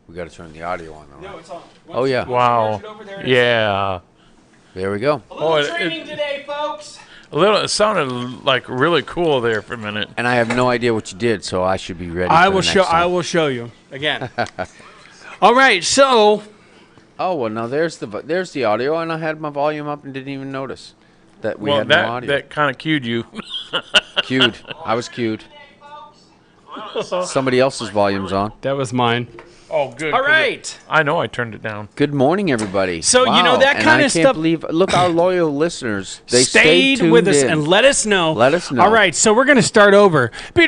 We got to turn the audio on. Though. No, it's on. Oh, yeah. Wow. Yeah. There we go. A little Oh, training today, folks. It sounded like really cool there for a minute. And I have no idea what you did, so I should be ready. I for will the next show. time. I will show you again. All right, so Oh well, now there's the audio, and I had my volume up and didn't even notice that we Well, had no audio. that kind of cued you. Cued. I was cued. Somebody else's volume's on. that was mine. Oh, good. All right. I know I turned it down. Good morning, everybody. So, you know, Wow, that and kinda I can't stuff- believe. Look, our loyal listeners. They Stayed tuned with us in. and let us know. Let us know. All right, so we're going to start over. On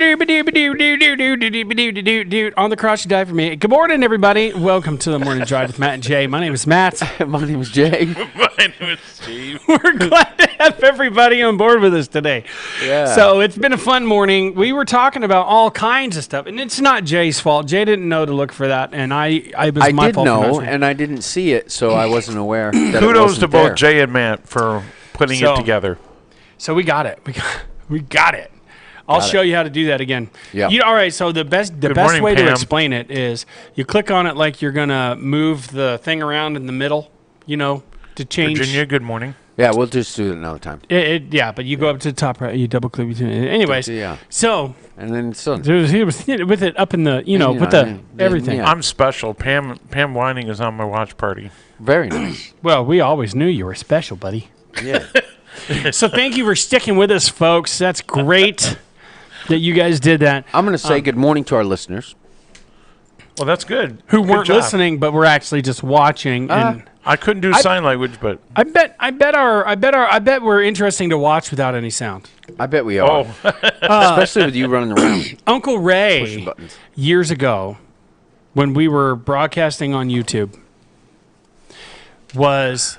the cross you die for me. Good morning, everybody. Welcome to the Morning Drive with Matt and Jay. My name is Matt. My name is Jay. My name is Steve. We're glad to have everybody on board with us today. Yeah. So it's been a fun morning. We were talking about all kinds of stuff, and it's not Jay's fault. Jay didn't know to look for that, and it was I my did fault. for know, not- and I didn't see it, so I wasn't aware. That Kudos it wasn't to both there. Jay and Matt for putting So- it together. So we got it. We got it. I'll show you how to do that again. Yeah. All right. So the best morning, way to Pam. explain it is you click on it like you're gonna move the thing around in the middle. To change. Virginia, good morning. Yeah, we'll just do it another time. Yeah, but you go up to the top right. You double click between it. Anyways. Yeah. So And then it's done. he was with it up in the with the everything. yeah. I'm special. Pam Whining is on my watch party. Very nice. Well, we always knew you were special, buddy. Yeah. So thank you for sticking with us, folks. That's great that you guys did that. I'm going to say good morning to our listeners. Well, that's good. Who Good weren't job. listening, but were actually just watching. And I couldn't do sign language, but I bet we're interesting to watch without any sound. I bet we are. Especially with you running around Uncle pushing Ray, buttons. years ago, when we were broadcasting on YouTube, was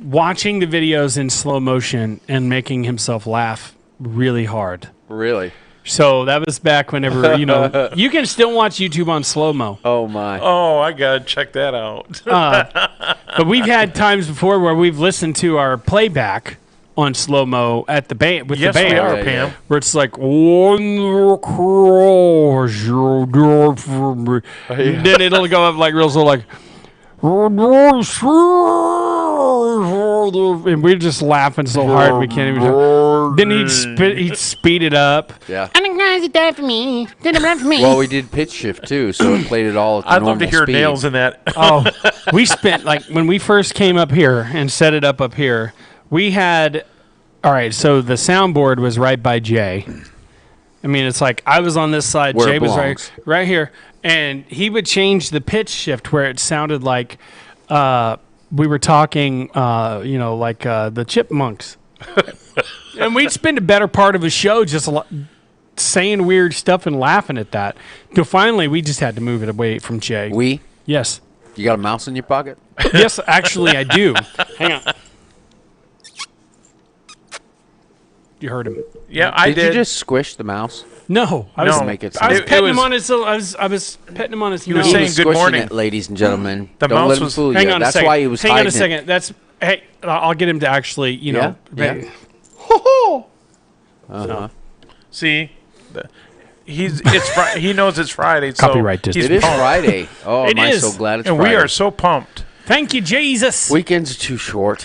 watching the videos in slow motion and making himself laugh really hard. Really? So that was back whenever, you can still watch YouTube on slow-mo. Oh, my. oh, I gotta check that out. But we've had times before where we've listened to our playback on slow-mo at the band with yes, the band. we are, Yeah, Pam. yeah. Where it's like, one cross your door for me. Then it'll go up like real slow, like, and we're just laughing so hard we can't even. Then he'd speed it up. Yeah. I'm gonna sit down for me. Then run for me. Well, we did pitch shift, too, so it played it all at the I'd normal love to hear speed. nails in that. Oh, we spent when we first came up here and set it up here, we had, all right, so the soundboard was right by Jay. I mean, it's like I was on this side, Where it Jay was belongs. right here, and he would change the pitch shift where it sounded like we were talking, like the Chipmunks. And we'd spend a better part of a show just saying weird stuff and laughing at that. Till finally, we just had to move it away from Jay. Yes. You got a mouse in your pocket? Yes, actually, I do. Hang on. You heard him. Yeah, I Did did. you just squish the mouse? No, I No. was. Make it I was sound- petting it him was- on his. I was petting him on his. He was He saying was good squishing morning. it, ladies and gentlemen. The Don't mouse let him was- fool you. Hang on a That's second. why he was Hang on a hiding it. second. That's hey. I'll get him to actually. Yeah? See, he knows it's Friday. So Copyright he's district. It is pumped. Friday. Oh, It am I is. so glad it's and Friday. we are so pumped. Thank you, Jesus. Weekends are too short.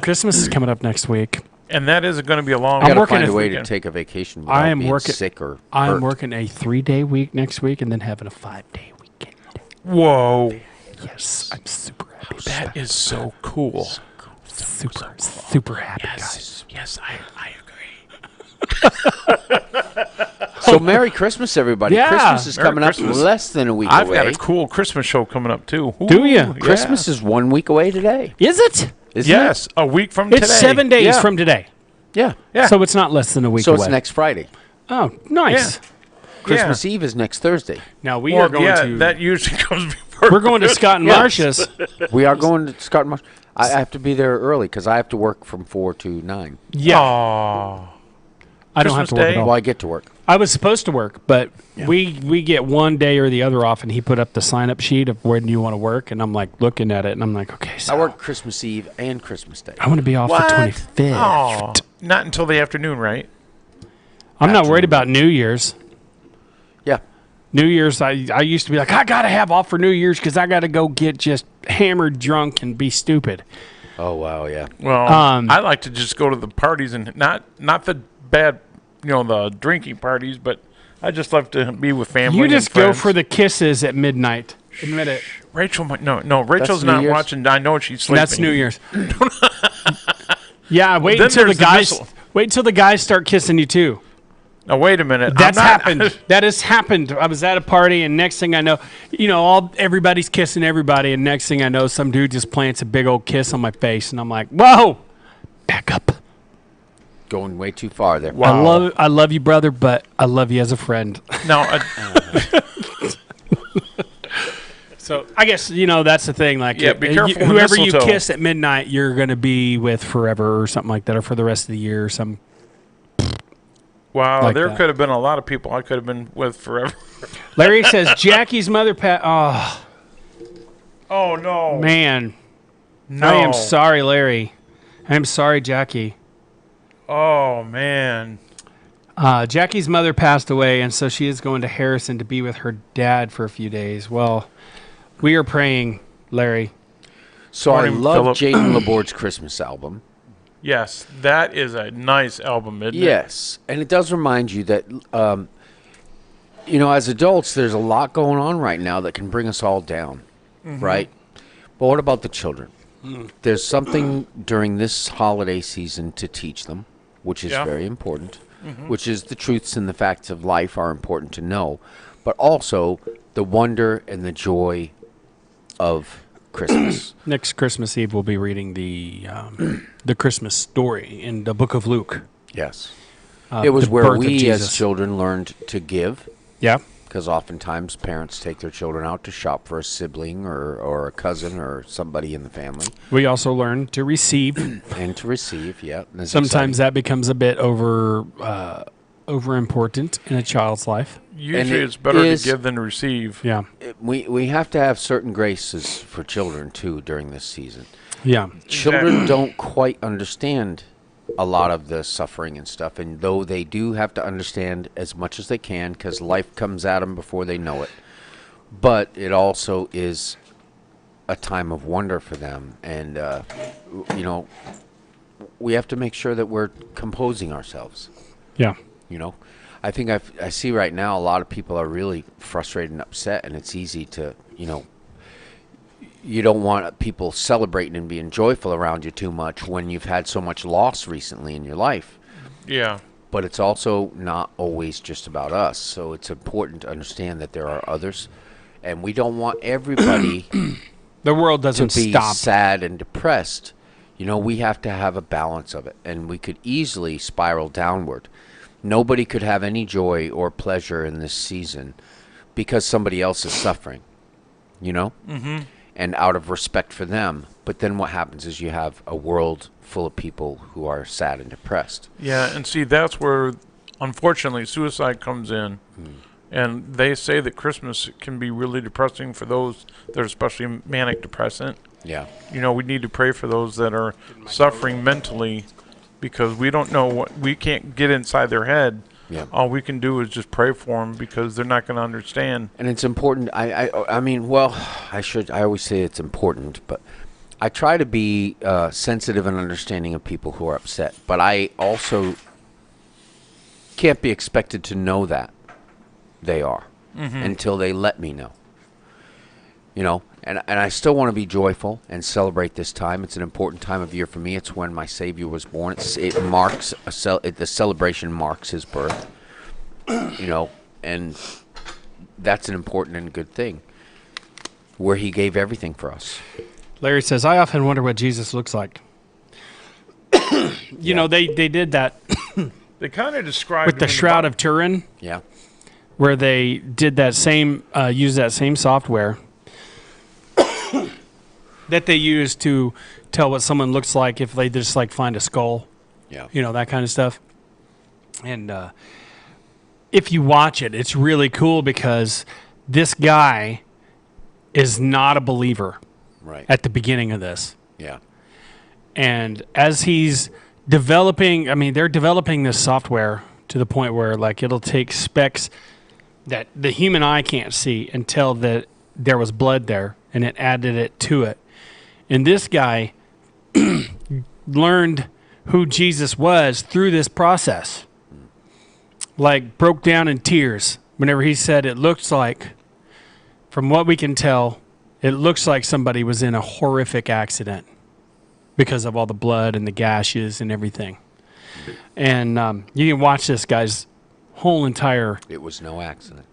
Christmas is coming up next week. And that is going to be a long. I gotta working find a a way to weekend. take a vacation I without am being working- sick or I'm hurt. working a 3-day week next week and then having a 5-day weekend. Whoa, Yes, I'm super happy. that is so cool. Super happy, guys. Yes, I agree. So Merry Christmas, everybody. Yeah. Christmas is Merry coming Christmas. up less than a week I've away. got a cool Christmas show coming up too. Do ya? yeah. Christmas is 1 week away today. Is it? Isn't Yes, a week from It's today. 7 days Yeah. from today. it? Yeah. Yeah. So it's not less than a week So away. it's next Friday. Oh, nice. Christmas Eve is next Thursday. Now we Well, are going to. that usually comes before. We're going to Scott and Yeah. Marcia's. We are going to Scott and Marsh. I have to be there early because I have to work from 4 to 9. Yeah, Aw. I don't have Christmas to work Day? at all. Well, I get to work. I was supposed to work, but we get one day or the other off, and he put up the sign-up sheet of when you want to work, and I'm like looking at it, and I'm like, okay, so I work Christmas Eve and Christmas Day. I want to be off What? the 25th. Aw. Not until the afternoon, right? I'm not worried about New Year's. Yeah. New Year's, I used to be like, I got to have off for New Year's because I got to go get just hammered drunk and be stupid. Oh wow, yeah. Well, I like to just go to the parties and not the bad, the drinking parties, but I just love to be with family. You just and go friends. for the kisses at midnight. Admit it. Rachel. No, Rachel's New not Year's? watching. I know she's sleeping. That's New Year's. Yeah, wait Then until the there's the guys. missile. Wait until the guys start kissing you too. Now wait a minute. That's I'm not- happened. That has happened. I was at a party, and next thing I know, everybody's kissing everybody, and next thing I know, some dude just plants a big old kiss on my face, and I'm like, whoa, back up. Going way too far there. Wow. I love you, brother, but I love you as a friend. Now, So I guess that's the thing. Like, Yeah, be careful with whoever you mistletoe. kiss at midnight, you're gonna be with forever or something like that, or for the rest of the year or some. wow, Like there that. could have been a lot of people I could have been with forever. Larry says Jackie's mother Oh Oh no, man, no. I am sorry, Larry. I am sorry, Jackie. Oh man. Jackie's mother passed away, and so she is going to Harrison to be with her dad for a few days. Well, we are praying, Larry. So I Morning, love Philip. Jaden Laborde's Christmas album. Yes, that is a nice album, isn't it? Yes, and it does remind you that, as adults, there's a lot going on right now that can bring us all down, right? But what about the children? There's something during this holiday season to teach them, which is Yeah. very important, which is the truths and the facts of life are important to know, but also the wonder and the joy of Christmas. Next Christmas Eve, we'll be reading the Christmas story in the Book of Luke. Yes. It was the where birth of we as Jesus. children learned to give. Yeah. Because oftentimes parents take their children out to shop for a sibling or a cousin or somebody in the family We also learn to receive. and to receive. Yeah. and it's Sometimes that becomes a bit over important in a child's life. Usually, And it it's better is- to give than to receive. Yeah. exciting. We have to have certain graces for children too during this season. Yeah. Children don't quite understand a lot of the suffering and stuff, and though they do have to understand as much as they can because life comes at them before they know it, but it also is a time of wonder for them, and we have to make sure that we're composing ourselves. Yeah. I think I see right now a lot of people are really frustrated and upset, and it's easy to you don't want people celebrating and being joyful around you too much when you've had so much loss recently in your life. Yeah. But it's also not always just about us. So it's important to understand that there are others, and we don't want everybody The world to doesn't be stop. sad and depressed. We have to have a balance of it, and we could easily spiral downward. Nobody could have any joy or pleasure in this season because somebody else is suffering, Mm-hmm. And out of respect for them. But then what happens is you have a world full of people who are sad and depressed. Yeah, and see, that's where, unfortunately, suicide comes in. And they say that Christmas can be really depressing for those that are especially manic depressant. Yeah. We need to pray for those that are suffering mentally because we don't know we can't get inside their head. Yeah. All we can do is just pray for them because they're not going to understand. And it's important. I always say it's important, but I try to be sensitive and understanding of people who are upset. But I also can't be expected to know that they are until they let me know. And I still want to be joyful and celebrate this time. It's an important time of year for me. It's when my Savior was born. It marks the celebration marks his birth. And that's an important and good thing. Where he gave everything for us. Larry says, I often wonder what Jesus looks like. They did that They kind of describe with the Shroud of Turin, Yeah. where they did that same, used that same software that they use to tell what someone looks like if they just find a skull, Yeah. that kind of stuff. And if you watch it, it's really cool because this guy is not a believer Right. at the beginning of this. Yeah. And as he's developing, they're developing this software to the point where it'll take specs that the human eye can't see until there was blood there and it added it to it. And this guy learned who Jesus was through this process. Like, broke down in tears whenever he said it looks like, from what we can tell, it looks like somebody was in a horrific accident because of all the blood and the gashes and everything. And you can watch this guy's whole entire... It was no accident.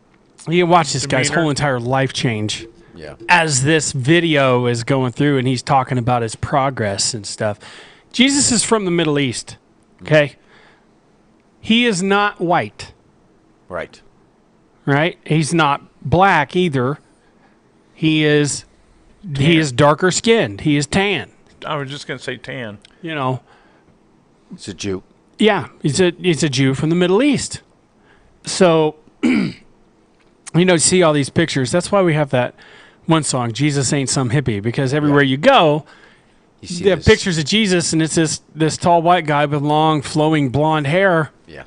You can watch this guy's Demeanor. whole entire life change Yeah. as this video is going through and he's talking about his progress and stuff. Jesus is from the Middle East, okay? He is not white, Right. right? He's not black either. He is darker skinned. He is tan, I was just going to say tan. you know. It's a Jew. Yeah, he's a Jew from the Middle East. So, see all these pictures. That's why we have that one song, Jesus Ain't Some Hippie, because everywhere you go, You see they have this- pictures of Jesus, and it's this tall white guy with long, flowing blonde hair, Yeah.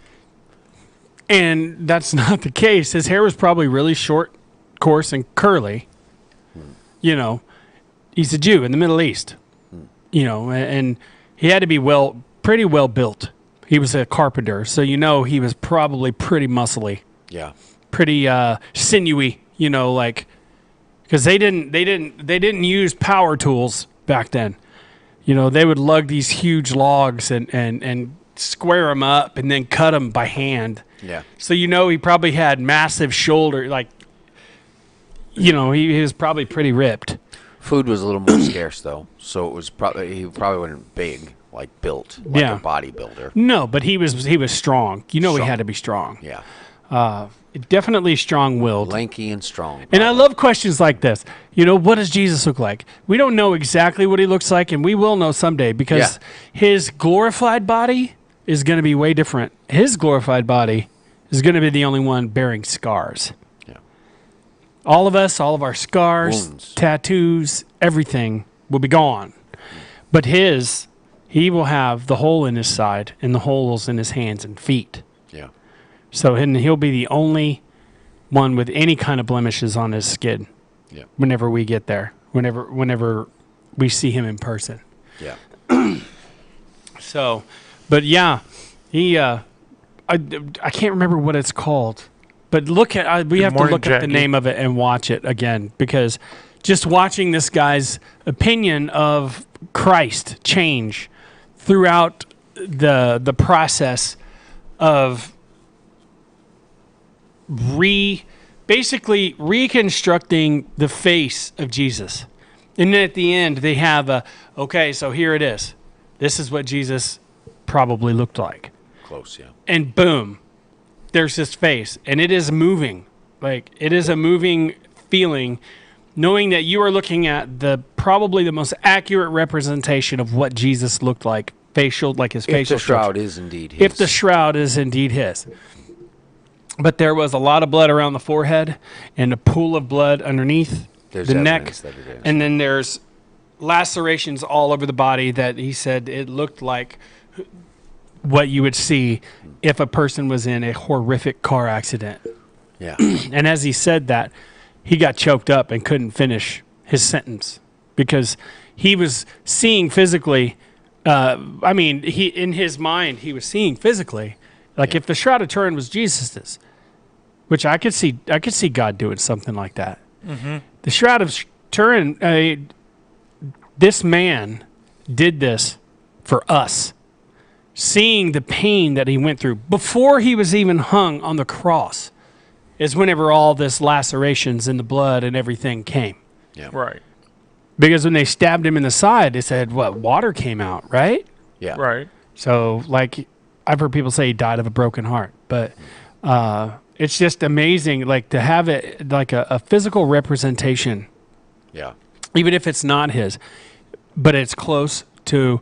and that's not the case. His hair was probably really short, coarse, and curly. He's a Jew in the Middle East, and he had to be pretty well built. He was a carpenter, so he was probably pretty muscly, Yeah. pretty sinewy, because they didn't use power tools back then. They would lug these huge logs and square them up and then cut them by hand. Yeah. So he probably had massive shoulder, he was probably pretty ripped. Food was a little more scarce though, so it was he probably wasn't big, like built, like Yeah. a bodybuilder. No, but he was strong. He Strong. had to be strong. Yeah. Definitely strong-willed. Lanky and strong. And I love questions like this. What does Jesus look like? We don't know exactly what he looks like, and we will know someday because his glorified body is going to be way different. His glorified body is going to be the only one bearing scars. Yeah. All of us, all of our scars, Wounds. tattoos, everything will be gone. But he will have the hole in his side and the holes in his hands and feet. Yeah. So he'll be the only one with any kind of blemishes on his skin. Yeah. Whenever we get there, whenever we see him in person. Yeah. So, but yeah, he I can't remember what it's called, but we have to morning, look at the Jackie. name of it and watch it again, because just watching this guy's opinion of Christ change throughout the process of basically reconstructing the face of Jesus. And then at the end, they have okay, so here it is. This is what Jesus probably looked like. Close, yeah. And boom, there's his face. And it is moving. Like, it is a moving feeling, knowing that you are looking at probably the most accurate representation of what Jesus looked like, his If facial the structure. shroud is indeed his. If the shroud is indeed his. But there was a lot of blood around the forehead and a pool of blood underneath There's the neck. evidence that it is. And then there's lacerations all over the body that he said it looked like what you would see if a person was in a horrific car accident. Yeah. And as he said that, he got choked up and couldn't finish his sentence because he was seeing physically. In his mind, he was seeing physically. Like, if the Shroud of Turin was Jesus's, which I could see God doing something like that. Mm-hmm. The Shroud of Turin, this man did this for us, seeing the pain that he went through before he was even hung on the cross. Is whenever all this lacerations and the blood and everything came. Yeah. Right. Because when they stabbed him in the side, they said, water came out, right? Yeah. Right. So, like, I've heard people say he died of a broken heart. But it's just amazing, like, to have it, like, a physical representation, Yeah. even if it's not his, but it's close to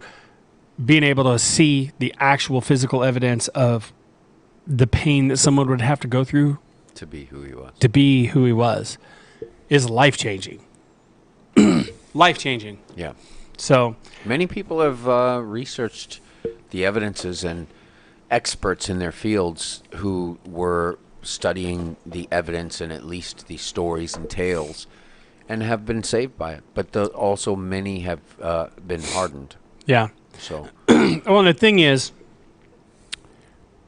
being able to see the actual physical evidence of the pain that someone would have to go through To be who he was. to be who he was, is life-changing. Life-changing. Yeah. So, Many people have researched the evidences and experts in their fields who were studying the evidence and at least the stories and tales, and have been saved by it. But also many have been hardened. Yeah. So Well, and the thing is,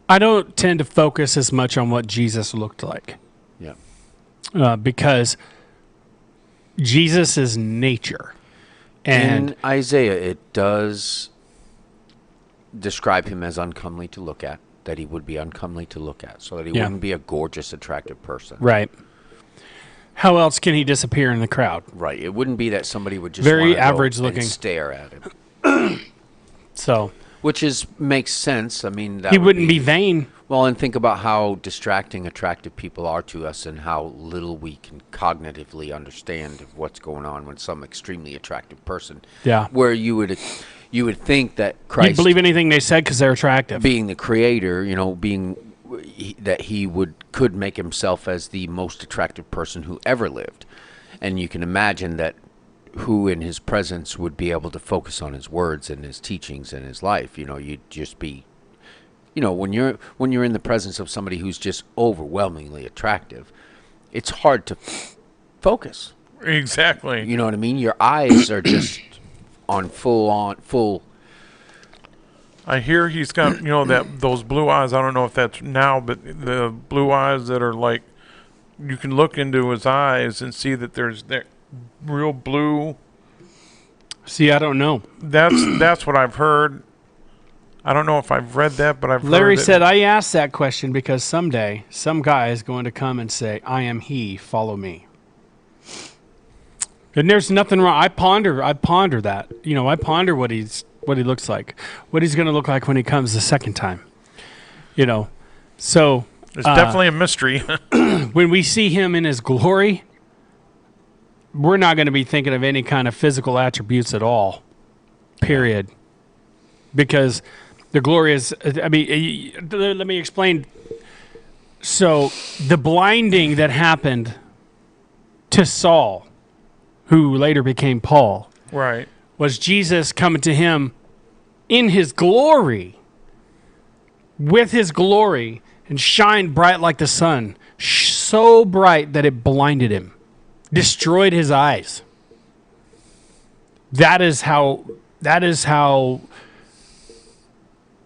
I don't tend to focus as much on what Jesus looked like yeah. because Jesus is nature. And in Isaiah, it does describe him as uncomely to look at, that he would be uncomely to look at, so that he Yeah. wouldn't be a gorgeous, attractive person. right. How else can he disappear in the crowd? Right. It wouldn't be that somebody would just Very wanna go average and looking. stare at him, So which makes sense. I mean, that he would wouldn't be vain. Well, and think about how distracting attractive people are to us and how little we can cognitively understand what's going on when some extremely attractive person. Yeah. Where you would think that You'd Christ, believe anything they said because they're attractive. being the creator, that he could make himself as the most attractive person who ever lived. And you can imagine that who in his presence would be able to focus on his words and his teachings and his life. You'd just be, when you're in the presence of somebody who's just overwhelmingly attractive, it's hard to focus. Exactly. You know what I mean? Your eyes are just on full. I hear he's got, those blue eyes. I don't know if that's now, but the blue eyes that are like, you can look into his eyes and see that there's that real blue. See, I don't know. That's what I've heard. I don't know if I've read that, but I've Larry heard said, I asked that question because someday some guy is going to come and say, I am he, follow me. And there's nothing wrong. I ponder that. I ponder what he looks like, what he's going to look like when he comes the second time. So it's definitely a mystery. when we see him in his glory, we're not going to be thinking of any kind of physical attributes at all, period. Because the glory is, let me explain. So the blinding that happened to Saul, who later became Paul, Right. was Jesus coming to him in his glory, with his glory, and shined bright like the sun, so bright that it blinded him, destroyed his eyes. That is how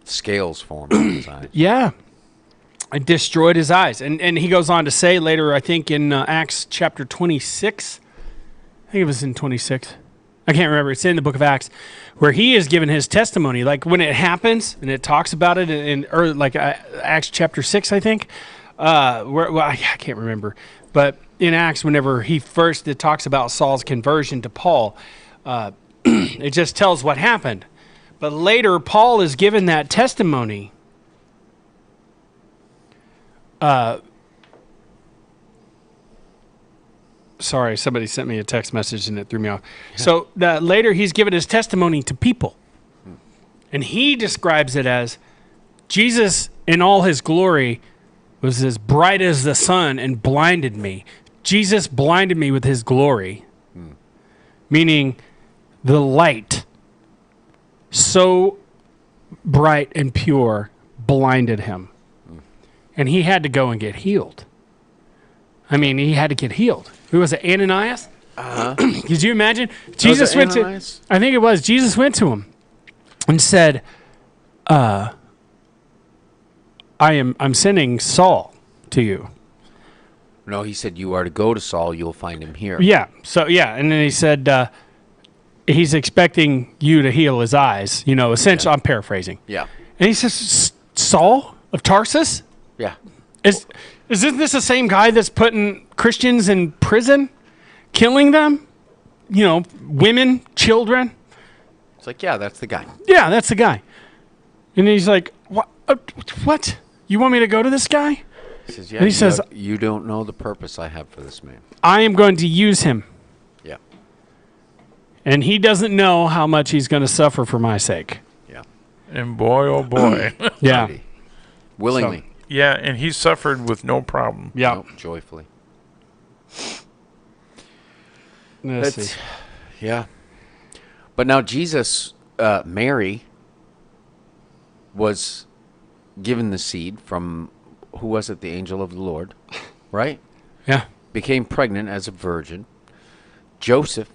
Scales form in his eyes. yeah, it destroyed his eyes. And he goes on to say later, I think in Acts chapter 26, I think it was in 26. I can't remember. It's in the book of Acts, where he is given his testimony. Like when it happens, and it talks about it in Acts chapter 6, I think. I can't remember. But in Acts, whenever it talks about Saul's conversion to Paul, it just tells what happened. But later, Paul is given that testimony. Sorry, somebody sent me a text message and it threw me off. So later, he's given his testimony to people. And he describes it as Jesus in all his glory was as bright as the sun and blinded me. Jesus blinded me with his glory, meaning the light, so bright and pure, blinded him. And he had to go and get healed. I mean, he had to get healed. Who was it, Ananias? Could you imagine? Jesus went to, Ananias? I think it was, Jesus went to him and said, I'm sending Saul to you. No, he said, you are to go to Saul, you'll find him here. Yeah. So, yeah. And then he said, he's expecting you to heal his eyes. Essentially, I'm paraphrasing. Yeah. And he says, Saul of Tarsus? Yeah. Isn't this the same guy that's putting Christians in prison, killing them? Women, children? It's like, yeah, that's the guy. Yeah, that's the guy. And he's like, what? You want me to go to this guy? He says, yeah, And he says, you don't know the purpose I have for this man. I am going to use him. Yeah. And he doesn't know how much he's going to suffer for my sake. Yeah. And boy, oh boy. Yeah. Willingly. Yeah, and he suffered with no problem. Yeah. Nope, joyfully. Let's see. Yeah. But now Jesus, Mary, was given the seed from who was it? The angel of the Lord, right? Yeah. Became pregnant as a virgin. Joseph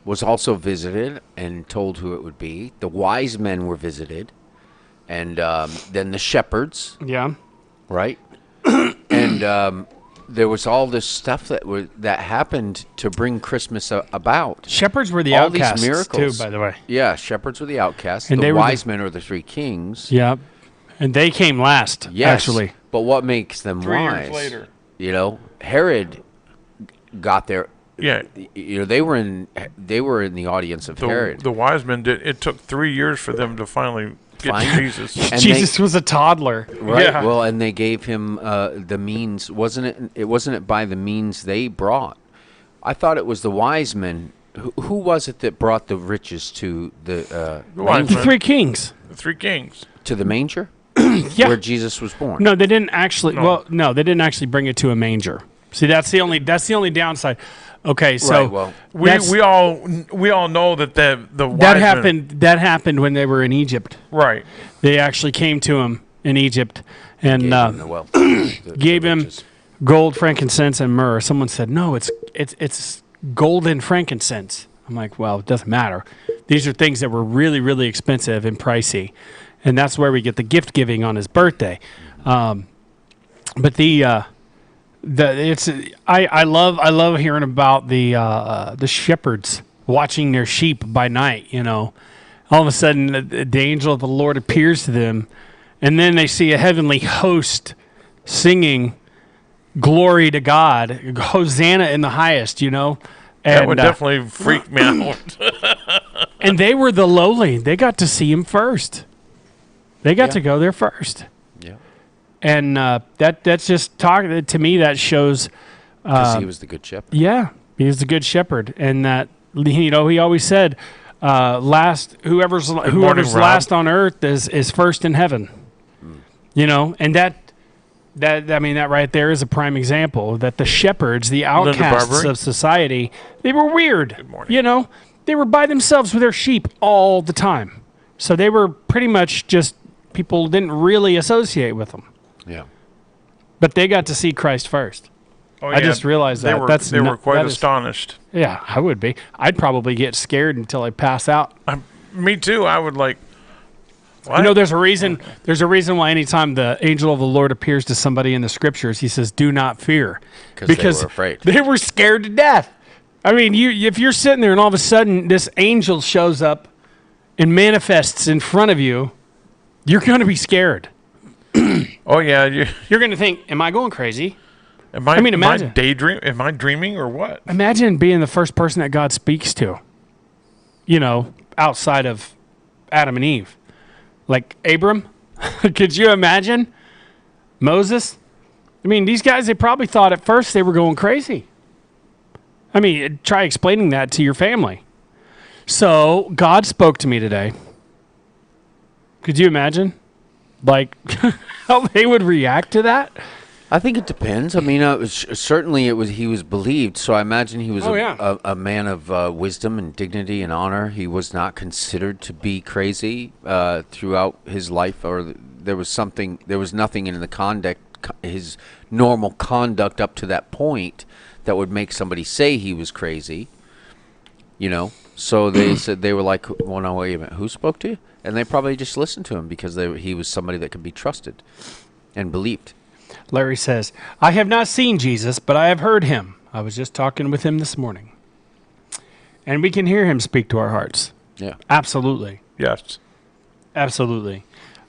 was also visited and told who it would be. The wise men were visited, and then the shepherds, Yeah. right? And there was all this stuff that happened to bring Christmas about. Shepherds were the All these outcasts miracles. too, by the way. Yeah, shepherds were the outcasts. And the they were wise men are the three kings. Yeah. And they came last, Yes, actually. but what makes them 3 wise? years later. You know, Herod got there. Yeah. You know, they were in the audience of Herod. The wise men did. It took 3 years for them to finally get Find- to Jesus. And Jesus was a toddler. Right. Yeah. Well, and they gave him the means. Wasn't it? It wasn't by the means they brought. I thought it was the wise men. Who was it that brought the riches to the wise manger? men. Three kings. The 3 kings. To the manger Yeah. where Jesus was born. No, they didn't actually. No. Well, no, they didn't actually bring it to a manger. See, that's the only downside. Okay, so Right, well, that's- We all know that the wise that men- happened. That happened when they were in Egypt. right. They actually came to him in Egypt and Gave him the wealth, the gave him riches. gold, frankincense, and myrrh. Someone said, "No, it's gold and frankincense." I'm like, "Well, it doesn't matter. These are things that were really, really expensive and pricey, and that's where we get the gift giving on his birthday." But I love hearing about the shepherds watching their sheep by night. You know, all of a sudden the angel of the Lord appears to them, and then they see a heavenly host singing glory to God, Hosanna in the highest. You know, and, That would definitely freak me out. and they were the lowly. They got to see him first. They got Yeah. to go there first. Yeah, And that's just talking to me. That shows, because he was the good shepherd. yeah, he is the good shepherd, and that he always said, whoever's morning, Rob. last on earth is first in heaven. You know, and that right there is a prime example that the shepherds, the outcasts Barbary. of society, they were weird. morning. You know, they were by themselves with their sheep all the time, so they were pretty much just people didn't really associate with them. Yeah. But they got to see Christ first. Oh, I just realized they that. were That's they not- were quite that is- astonished. Yeah, I would be. I'd probably get scared until I pass out. Me too. I would like. What? You know, there's a reason. There's a reason why anytime the angel of the Lord appears to somebody in the scriptures, he says, "Do not fear," 'Cause they were afraid. They were scared to death. I mean, if you're sitting there and all of a sudden this angel shows up and manifests in front of you, you're going to be scared. Oh yeah. You're going to think, "Am I going crazy?" Am I mean, imagine. Am I dreaming or what? Imagine being the first person that God speaks to, you know, outside of Adam and Eve. Like Abram, could you imagine? Moses? I mean, these guys, they probably thought at first they were going crazy. I mean, try explaining that to your family. So God spoke to me today. Could you imagine? Like, how they would react to that? I think it depends. I mean, certainly he was believed, so I imagine he was Oh, yeah. a man of wisdom and dignity and honor. He was not considered to be crazy throughout his life, or there was nothing in the his normal conduct up to that point that would make somebody say he was crazy. You know, so they said they were like, "Well, no, wait a minute, who spoke to you?" And they probably just listened to him because he was somebody that could be trusted and believed. Larry says, "I have not seen Jesus, but I have heard him. I was just talking with him this morning." And we can hear him speak to our hearts. Yeah. Absolutely. Yes. Absolutely.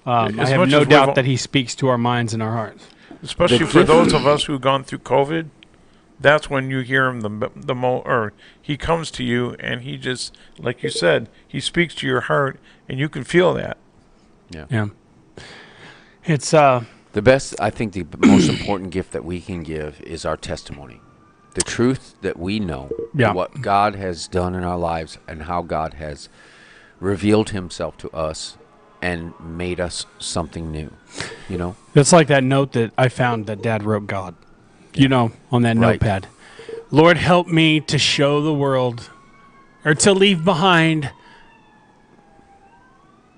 I As have much no as doubt we've- that he speaks to our minds and our hearts. Especially The for gift- those of us who've gone through COVID, that's when you hear him the most, or he comes to you and he just, like you said, he speaks to your heart and you can feel that. Yeah. It's The best, I think, the most important gift that we can give is our testimony. The truth that we know, Yeah. what God has done in our lives, and how God has revealed himself to us and made us something new. You know? it's like that note that I found that Dad wrote God. You know, on that Right. notepad. Lord, help me to show the world, or to leave behind.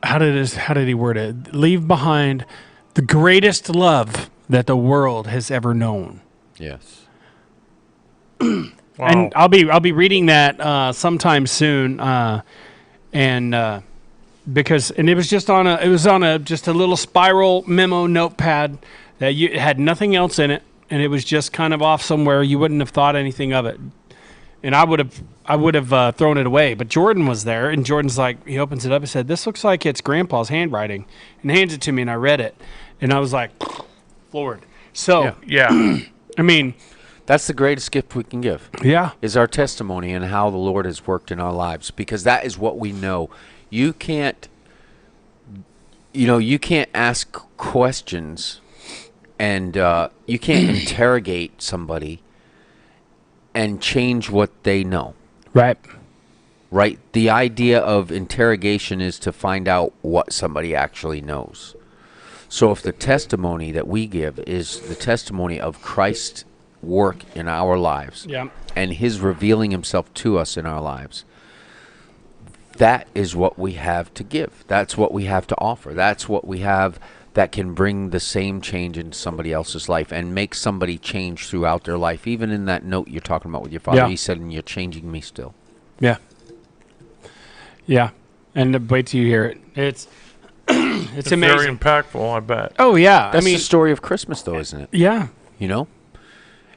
How did he word it? Leave behind the greatest love that the world has ever known. Yes. Wow. And I'll be reading that sometime soon, because it was just on a little spiral memo notepad that it had nothing else in it, and it was just kind of off somewhere. You wouldn't have thought anything of it, and I would have thrown it away. But Jordan was there, and Jordan's like, he opens it up and said, "This looks like it's Grandpa's handwriting," and hands it to me, and I read it, and I was like, floored. So Yeah. I mean, That's the greatest gift we can give. yeah, Is our testimony and how the Lord has worked in our lives, because that is what we know. You can't ask questions and you can't interrogate somebody and change what they know, right. right? The idea of interrogation is to find out what somebody actually knows. So if the testimony that we give is the testimony of Christ's work in our lives, Yeah. and his revealing himself to us in our lives, that is what we have to give. That's what we have to offer. That's what we have that can bring the same change into somebody else's life and make somebody change throughout their life. Even in that note you're talking about with your father, Yeah. he said, "And you're changing me still." Yeah. Yeah. And wait till you hear it. It's it's Very amazing. impactful, I bet. Oh yeah. That's I mean, the story of Christmas, though, isn't it? yeah. You know,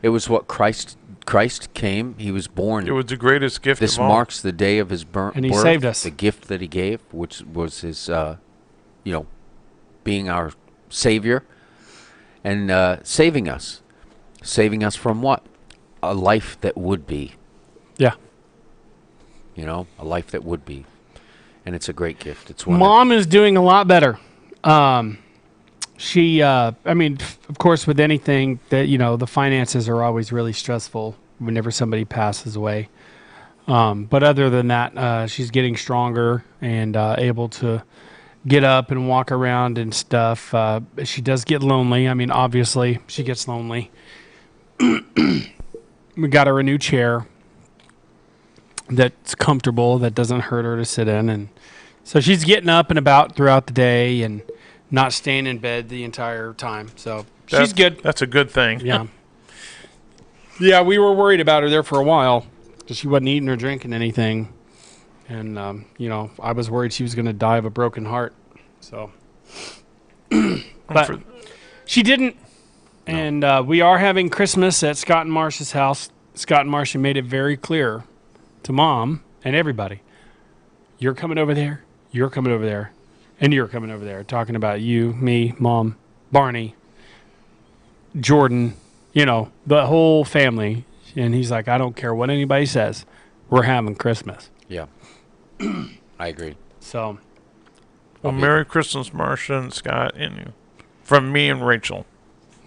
it was what Christ came. He was born. It was the greatest gift This of all. marks the day of his birth. And he saved us. The gift that he gave, which was his, being our Savior and saving us. Saving us from what? A life that would be. Yeah. A life that would be. And it's a great gift. It's one. Mom is doing a lot better. She, of course, with anything that, the finances are always really stressful whenever somebody passes away. But other than that, she's getting stronger and able to get up and walk around and stuff. She does get lonely. I mean, obviously, she gets lonely. We got her a new chair that's comfortable, that doesn't hurt her to sit in. And so she's getting up and about throughout the day and not staying in bed the entire time. So she's good. That's a good thing. Yeah. Yeah, we were worried about her there for a while because she wasn't eating or drinking anything. And, I was worried she was going to die of a broken heart. So, but For- she didn't. And we are having Christmas at Scott and Marcia's house. Scott and Marcia made it very clear to Mom and everybody, you're coming over there, you're coming over there, and you're coming over there. Talking about you, me, Mom, Barney, Jordan, the whole family. And he's like, I don't care what anybody says. We're having Christmas. Yeah. I agree. So, Well, Merry Christmas, Marcia and Scott, and you. From me and Rachel.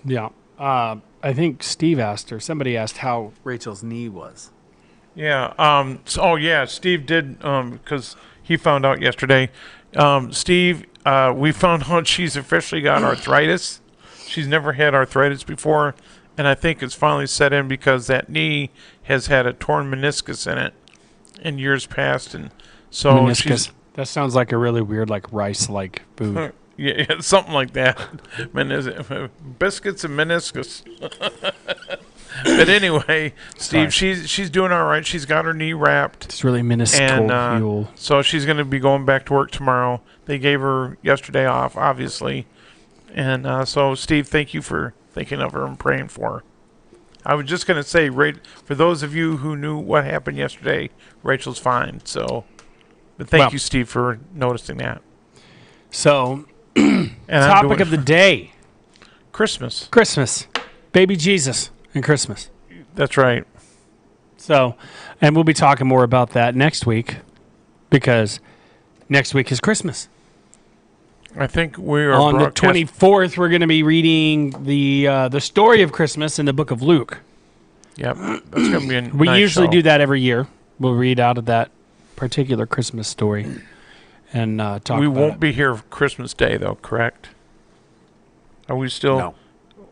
yeah. I think Steve asked her, somebody asked how Rachel's knee was. Yeah. Steve did, because he found out yesterday. Steve, we found out she's officially got arthritis. She's never had arthritis before, and I think it's finally set in because that knee has had a torn meniscus in it in years past, and so Meniscus. That sounds like a really weird, rice-like food. yeah, something like that. Biscuits and meniscus. But anyway, Steve, she's doing all right. She's got her knee wrapped. It's really minuscule. And so she's going to be going back to work tomorrow. They gave her yesterday off, obviously. And so, Steve, thank you for thinking of her and praying for her. I was just going to say, for those of you who knew what happened yesterday, Rachel's fine. So, but thank you, Steve, for noticing that. So, And topic of the day. Christmas. Christmas. Baby Jesus and Christmas. That's right. So, and we'll be talking more about that next week because next week is Christmas. I think we are On the 24th, we're going to be reading the story of Christmas in the book of Luke. Yep, that's going to be a We nice usually show. do that every year. We'll read out of that particular Christmas story and talk We about won't it. be here Christmas Day, though, correct? Are we still? No.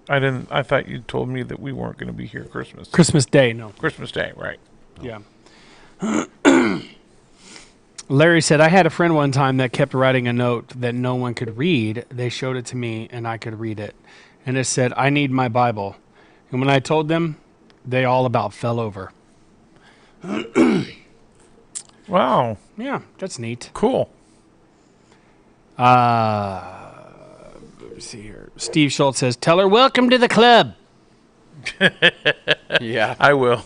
I thought you told me that we weren't going to be here Christmas. Christmas Day, no. Christmas Day, right? Yeah. Larry said, I had a friend one time that kept writing a note that no one could read. They showed it to me, and I could read it. and it said, "I need my Bible." And when I told them, they all about fell over. Wow. Yeah, that's neat. Cool. Let's see here. Steve Schultz says, "Tell her welcome to the club." Yeah. I will.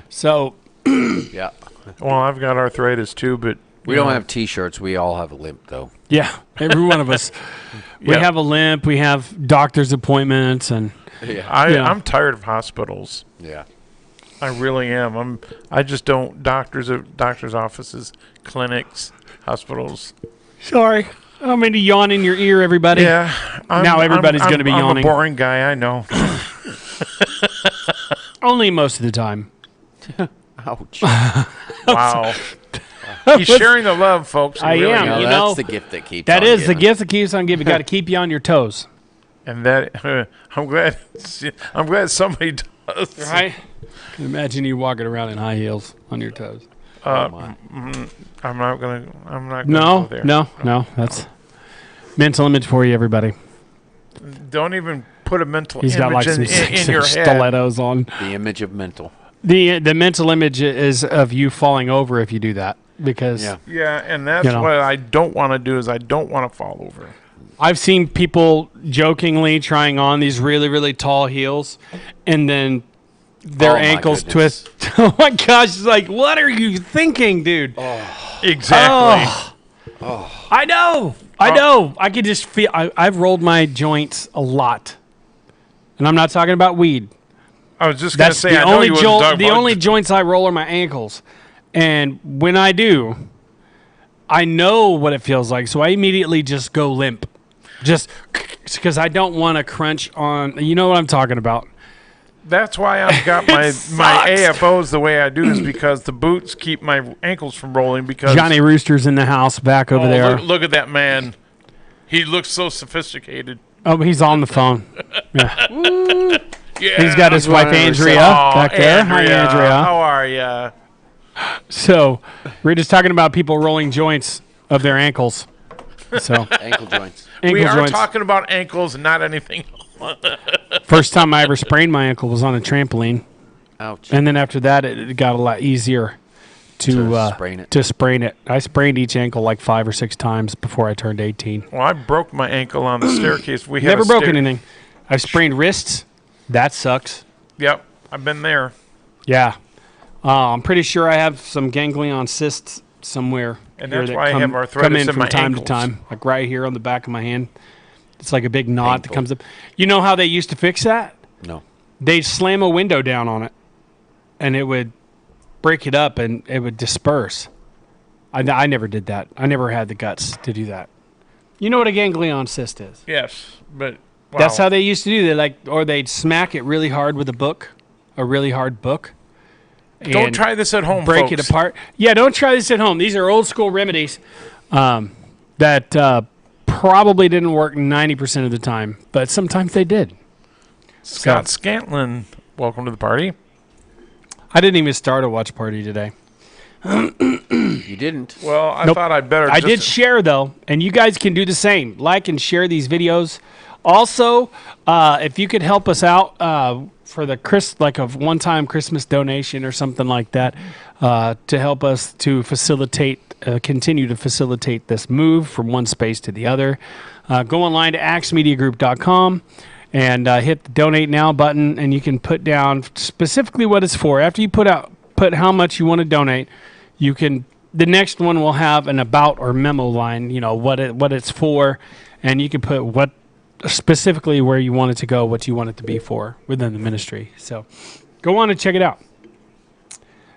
So, Yeah. Well, I've got arthritis too, but We don't have T-shirts. We all have a limp, though. yeah, every one of us. We Yep. have a limp. We have doctor's appointments, and Yeah. Yeah. I'm tired of hospitals. Yeah. I really am. I just don't doctors' offices, clinics, hospitals. sorry, I don't mean to yawn in your ear, everybody. Yeah. Now everybody's gonna be I'm yawning. a boring guy, I know. Only most of the time. Ouch. Wow. He's sharing the love, folks. He I really am. is. No, You that's know, the gift that keeps That on is the giving. gift that keeps on giving. Got to keep you on your toes, And that I'm glad somebody does. right? Can imagine you walking around in high heels on your toes. Oh, my. I'm not gonna No, go there. no. That's mental image for you, everybody. Don't even put a mental He's got like image some in your head. stilettos on. The image of mental. The mental image is of you falling over if you do that, because Yeah. Yeah, and that's You know. what I don't want to do. Is I don't want to fall over. I've seen people jokingly trying on these really, really tall heels, and then their Oh, my ankles goodness. twist. Oh my gosh! It's like, what are you thinking, dude? Exactly. I know. I could just feel. I've rolled my joints a lot, and I'm not talking about weed. I was just gonna That's say the I know only you wasn't talking the about only joints I roll are my ankles, and when I do, I know what it feels like, so I immediately just go limp, just because I don't want to crunch on. You know what I'm talking about? That's why I've got my AFOs the way I do is because the boots keep my ankles from rolling. Because Johnny Rooster's in the house back over there. Look at that man. He looks so sophisticated. Oh, he's on the phone. Yeah. Yeah. He's got his wife Andrea back there. Hi, Andrea. How are ya? So we're just talking about people rolling joints of their ankles. So Ankle joints. ankle We are joints. talking about ankles and not anything. First time I ever sprained my ankle was on a trampoline, Ouch. and then after that it got a lot easier to sprain it. To sprain it. I sprained each ankle like 5 or 6 times before I turned 18. Well, I broke my ankle on the staircase. We had Never a broke anything. I've sprained wrists. That sucks. Yep, I've been there. Yeah. I'm pretty sure I have some ganglion cysts somewhere. And here that's that why I come, have arthritis come in in from my time ankles. to time, like right here on the back of my hand. It's like a big knot that Painful. comes up. You know how they used to fix that? No. They'd slam a window down on it, and it would break it up, and it would disperse. I never did that. I never had the guts to do that. You know what a ganglion cyst is? Yes, but wow. That's how they used to do it. Or they'd smack it really hard with a really hard book. Don't and try this at home, break folks. it apart. Yeah, don't try this at home. These are old school remedies that probably didn't work 90% of the time, but sometimes they did. Scott Scantlin, welcome to the party. I didn't even start a watch party today. You didn't. Well, I Nope. thought I'd better. I just- did share though, and you guys can do the same. Like and share these videos. Also, if you could help us out for the like a one-time Christmas donation or something like that, to help us to facilitate, continue to facilitate this move from one space to the other, go online to axmediagroup.com and hit the donate now button, and you can put down specifically what it's for. After you put how much you want to donate, you can. The next one will have an about or memo line. You know what it's for, and you can put what specifically where you want it to go, what you want it to be for within the ministry. So go on and check it out.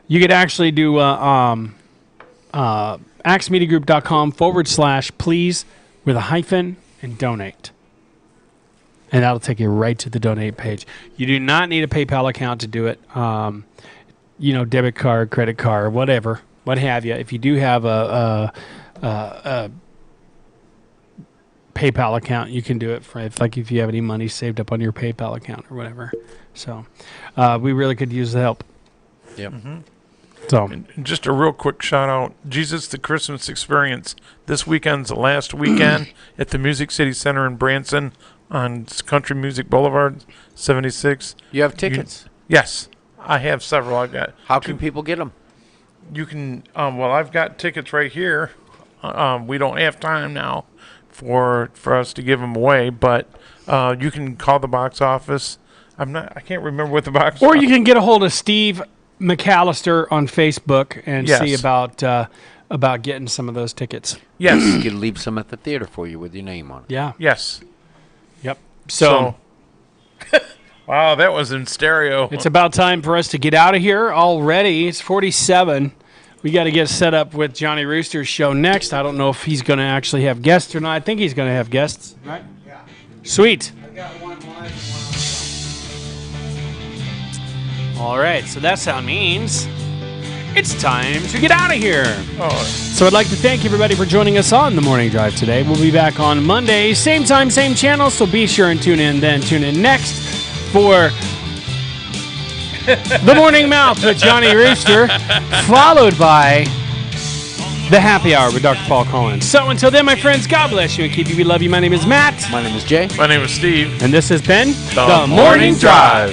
You could actually do axmediagroup.com/please with a hyphen and donate. And that'll take you right to the donate page. You do not need a PayPal account to do it. Debit card, credit card, whatever, what have you. If you do have a PayPal account, you can do it for if you have any money saved up on your PayPal account or whatever. So we really could use the help. Yep. So And just a real quick shout out. Jesus the Christmas Experience. This weekend's the last weekend at the Music City Center in Branson. on Country Music Boulevard, 76. You have tickets. Yes, I have several. I've got. How can people get them? You can. Well, I've got tickets right here. We don't have time now for us to give them away, but you can call the box office. I can't remember what the box. Or you can get a hold of Steve McAllister on Facebook and Yes. see about getting some of those tickets. Yes. You could leave some at the theater for you with your name on it. Yeah. Yes. Yep. So Wow, that was in stereo. it's about time for us to get out of here already. It's 47. We got to get set up with Johnny Rooster's show next. I don't know if he's going to actually have guests or not. I think he's going to have guests. Right? Yeah. Sweet. I got one live and one on. All right. So that sound means it's time to get out of here. Oh, So I'd like to thank everybody for joining us on the Morning Drive today. We'll be back on Monday, same time, same channel. So be sure and tune in then. Tune in next for The Morning Mouth with Johnny Rooster, followed by The Happy Hour with Dr. Paul Collins. So until then, my friends, God bless you and keep you. We love you. My name is Matt, My name is Jay. my name is Steve. and this has been The Morning Drive.